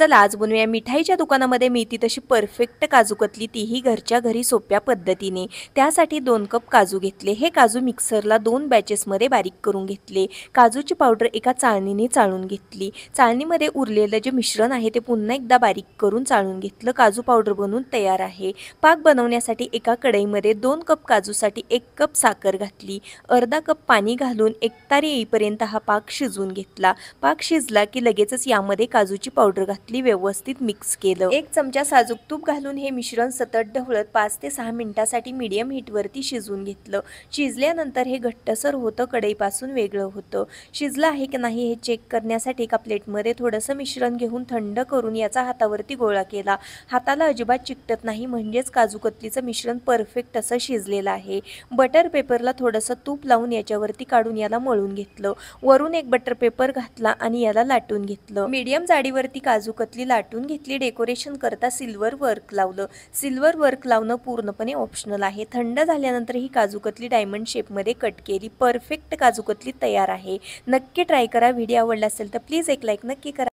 चला आज बनवूया मिठाईच्या दुकानामध्ये मिळती तशी परफेक्ट काजू कतली, तीही घरच्या घरी सोप्या पद्धतीने। त्यासाठी 2 कप काजू घेतले। हे काजू मिक्सरला 2 बॅचेसमध्ये बारीक करून घेतले। काजूची पावडर एका चाळणीने चाळून घेतली। चाळणीमध्ये उरलेलं जे मिश्रण आहे ते पुन्हा एकदा बारीक करून चाळून घेतलं। काजू पावडर बनवून तयार आहे। पाक बनवण्यासाठी एका कढईमध्ये 2 कप काजूसाठी 1 कप साखर घातली। अर्धा कप पाणी घालून एकतारी येईपर्यंत हा पाक शिजवून घेतला। पाक शिजला की लगेचच यामध्ये काजूची पावडर घातली, व्यवस्थित मिक्स केलं। 1 चमचा साजूक तूप घालून हे मिश्रण सतत ढवळत 5 ते 6 मिनिटांसाठी मीडियम हीटवरती शिजवून घेतलं। शिजल्यानंतर हे घट्टसर होतं, कढईपासून वेगळं होतं। शिजलं आहे की नाही हे चेक करण्यासाठी एका प्लेटमध्ये थोडंसं मिश्रण घेऊन थंड करून याचा हातावरती गोळा केला। हाताला अजिबात चिकटत नाही, म्हणजेच काजू कतलीचं मिश्रण परफेक्ट असं शिजलेलं आहे। बटर पेपरला थोडंसं तूप लावून याच्यावरती काढून याला मळून घेतलं। वरून एक बटर पेपर घातला आणि याला लाटून घेतलं। मीडियम जाडीवरती काजू कतली लाटून घेतली। डेकोरेशन करता सिल्वर वर्क लावलं। सिल्वर वर्क लावणं पूर्णपणे ऑप्शनल आहे। थंड झाल्यानंतर ही काजू कतली डायमंड शेपमध्ये कट केली। परफेक्ट काजू कतली तयार आहे। नक्की ट्राय करा। व्हिडिओ आवडला असेल तर प्लीज एक लाईक नक्की करा।